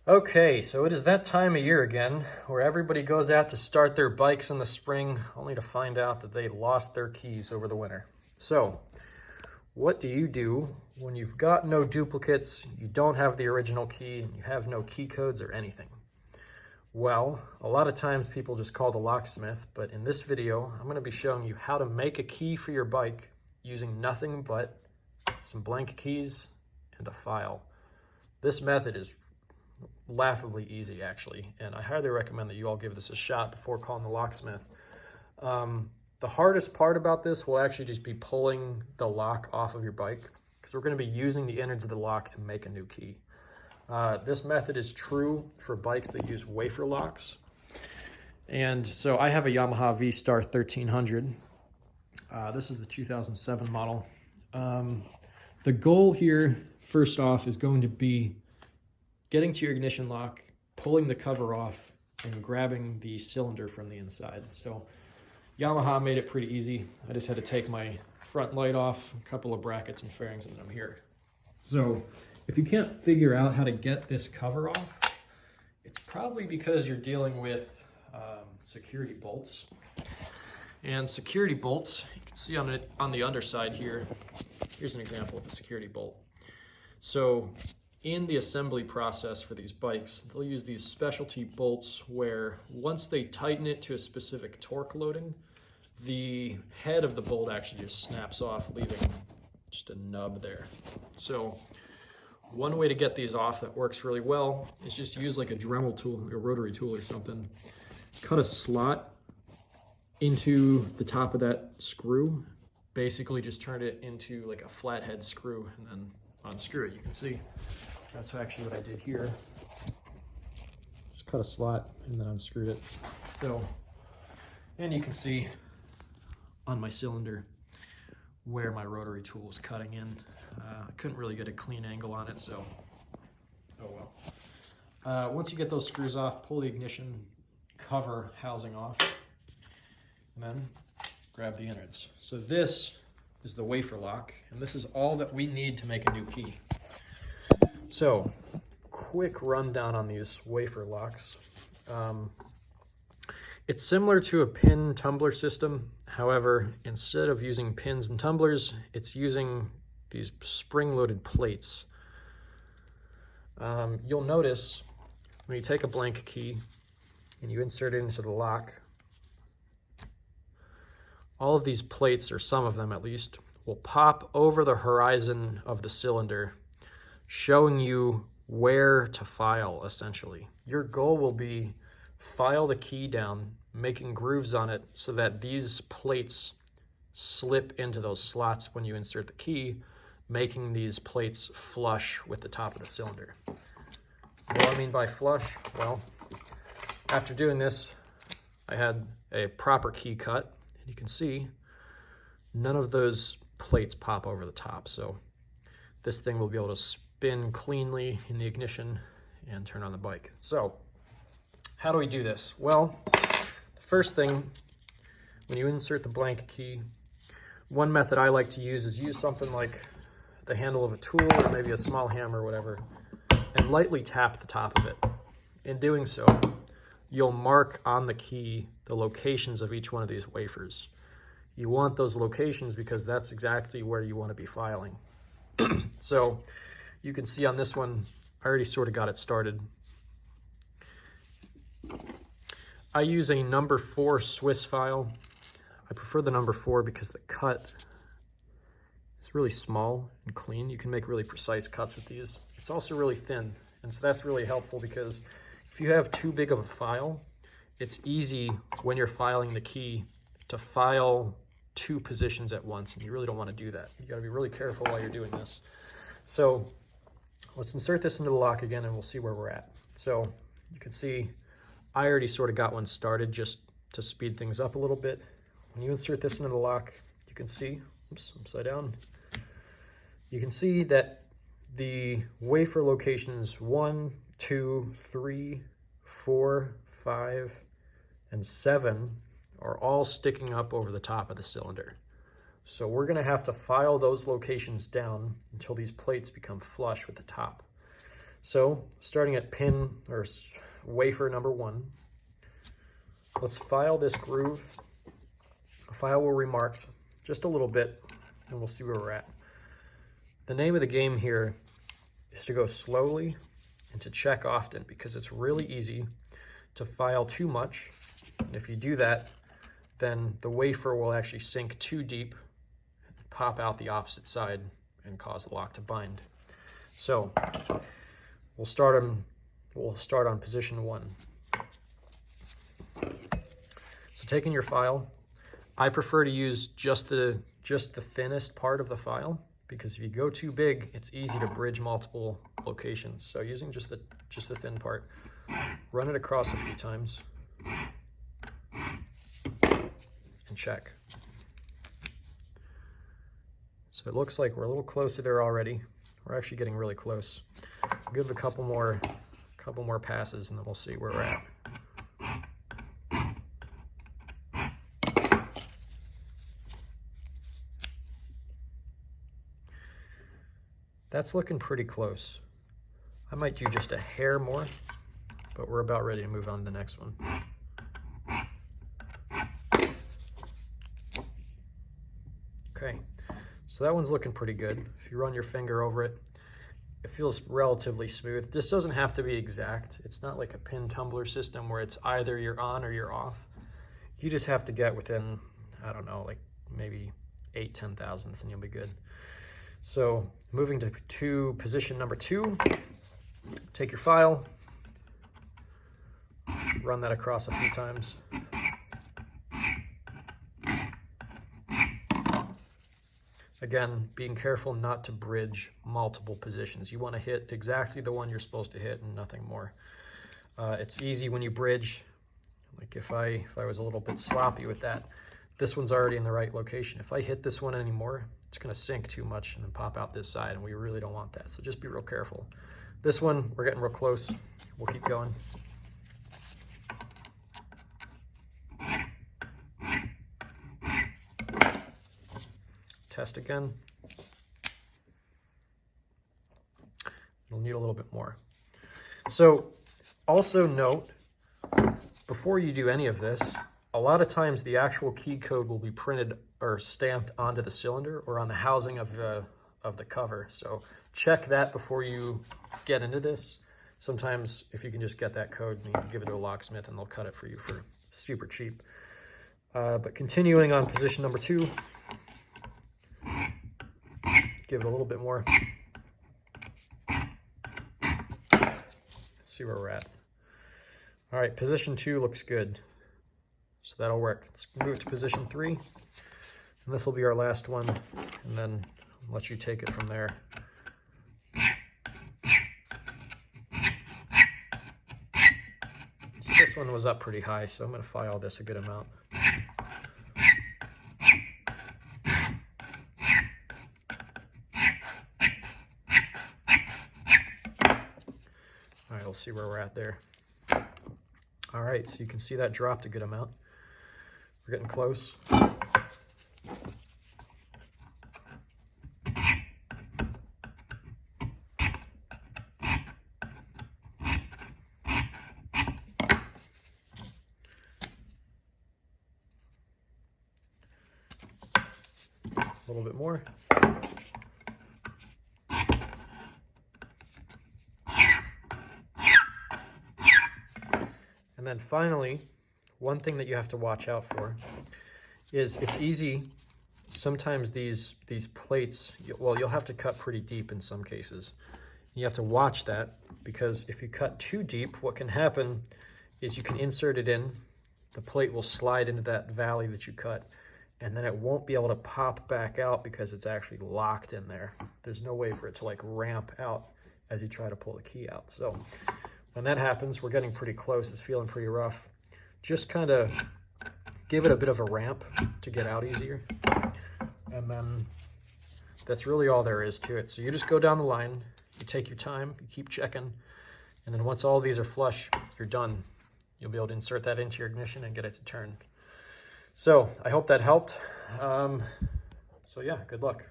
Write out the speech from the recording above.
Okay, so it is that time of year again where everybody goes out to start their bikes in the spring only to find out that they lost their keys over the winter. So, what do you do when you've got no duplicates, you don't have the original key, and you have no key codes or anything? Well, a lot of times people just call the locksmith, but in this video, I'm going to be showing you how to make a key for your bike using nothing but some blank keys and a file. This method is laughably easy, actually, and I highly recommend that you all give this a shot before calling the locksmith. The hardest part about this will actually just be pulling the lock off of your bike, because we're going to be using the innards of the lock to make a new key. This method is true for bikes that use Wafer locks. And so I have a Yamaha V-Star 1300. This is the 2007 model. The goal here, first off, is going to be getting to your ignition lock, pulling the cover off, and grabbing the cylinder from the inside. So Yamaha made it pretty easy. I just had to take my front light off, a couple of brackets and fairings, and then I'm here. So if you can't figure out how to get this cover off, it's probably because you're dealing with security bolts. And security bolts, you can see on the underside here, here's an example of a security bolt. So in the assembly process for these bikes, they'll use these specialty bolts where once they tighten it to a specific torque loading, the head of the bolt actually just snaps off, leaving just a nub there. So one way to get these off that works really well is just use like a Dremel tool, like a rotary tool or something. Cut a slot into the top of that screw. Basically just turn it into like a flathead screw and then unscrew it. You can see that's actually what I did here. Just cut a slot and then unscrewed it. So, and you can see on my cylinder where my rotary tool was cutting in. I couldn't really get a clean angle on it, so oh well. Once you get those screws off, pull the ignition cover housing off, and then grab the innards. So this is the Wafer lock, and this is all that we need to make a new key. So, quick rundown on these Wafer locks. It's similar to a pin tumbler system. However, instead of using pins and tumblers, it's using these spring-loaded plates. You'll notice when you take a blank key and you insert it into the lock, all of these plates, or some of them at least, will pop over the horizon of the cylinder, showing you where to file, essentially. Your goal will be file the key down, making grooves on it so that these plates slip into those slots when you insert the key, making these plates flush with the top of the cylinder. What do I mean by flush? Well, after doing this, I had a proper key cut, and you can see none of those plates pop over the top. So this thing will be able to spin cleanly in the ignition and turn on the bike. So how do we do this? Well, the first thing, when you insert the blank key, one method I like to use is use something like the handle of a tool or maybe a small hammer or whatever, and lightly tap the top of it. In doing so, you'll mark on the key the locations of each one of these wafers. You want those locations because that's exactly where you want to be filing. So you can see on this one, I already sort of got it started. I use a number 4 Swiss file. I prefer the number 4 because the cut is really small and clean. You can make really precise cuts with these. It's also really thin, and so that's really helpful because if you have too big of a file, it's easy when you're filing the key to file 2 positions at once, and you really don't want to do that. You got to be really careful while you're doing this. So let's insert this into the lock again, and we'll see where we're at. So you can see I already sort of got one started just to speed things up a little bit. When you insert this into the lock, you can see, oops, upside down. You can see that the Wafer locations 1, 2, 3, 4, 5, and 7 are all sticking up over the top of the cylinder. So we're going to have to file those locations down until these plates become flush with the top. So starting at pin or wafer number 1, let's file this groove. A file will remarked just a little bit, and we'll see where we're at. The name of the game here is to go slowly and to check often, because it's really easy to file too much. And if you do that, then the wafer will actually sink too deep, pop out the opposite side, and cause the lock to bind. So we'll start on position 1. So taking your file, I prefer to use just the thinnest part of the file, because if you go too big, it's easy to bridge multiple locations. So using just the thin part, run it across a few times and check. So it looks like we're a little closer there already. We're actually getting really close. We'll give it a couple more passes, and then we'll see where we're at. That's looking pretty close. I might do just a hair more, but we're about ready to move on to the next one. Okay, so that one's looking pretty good. If you run your finger over it, it feels relatively smooth. This doesn't have to be exact. It's not like a pin tumbler system where it's either you're on or you're off. You just have to get within, I don't know, like maybe 8/10 thousandths, and you'll be good. So moving to position number 2, take your file, run that across a few times. Again, being careful not to bridge multiple positions. You want to hit exactly the one you're supposed to hit and nothing more. It's easy when you bridge. Like if I was a little bit sloppy with that, this one's already in the right location. If I hit this one anymore, it's going to sink too much and then pop out this side, and we really don't want that. So just be real careful. This one, we're getting real close. We'll keep going. Test again. You'll need a little bit more. So also note, before you do any of this, a lot of times the actual key code will be printed or stamped onto the cylinder or on the housing of the cover. So check that before you get into this. Sometimes if you can just get that code, you can give it to a locksmith and they'll cut it for you for super cheap. But continuing on position number 2, give it a little bit more. See where we're at. All right, position 2 looks good. So that'll work. Let's move to position 3. And this will be our last one, and then I'll let you take it from there. So this one was up pretty high, so I'm going to file this a good amount. All right, we'll see where we're at there. All right, so you can see that dropped a good amount. We're getting close. A little bit more. And then finally, one thing that you have to watch out for is it's easy. Sometimes these plates, well, you'll have to cut pretty deep in some cases. You have to watch that, because if you cut too deep, what can happen is you can insert it in, the plate will slide into that valley that you cut, and then it won't be able to pop back out because it's actually locked in there. There's no way for it to like ramp out as you try to pull the key out. So when that happens, we're getting pretty close. It's feeling pretty rough. Just kind of give it a bit of a ramp to get out easier. And then that's really all there is to it. So you just go down the line, you take your time, you keep checking, and then once all these are flush, you're done. You'll be able to insert that into your ignition and get it to turn. So I hope that helped. So yeah, good luck.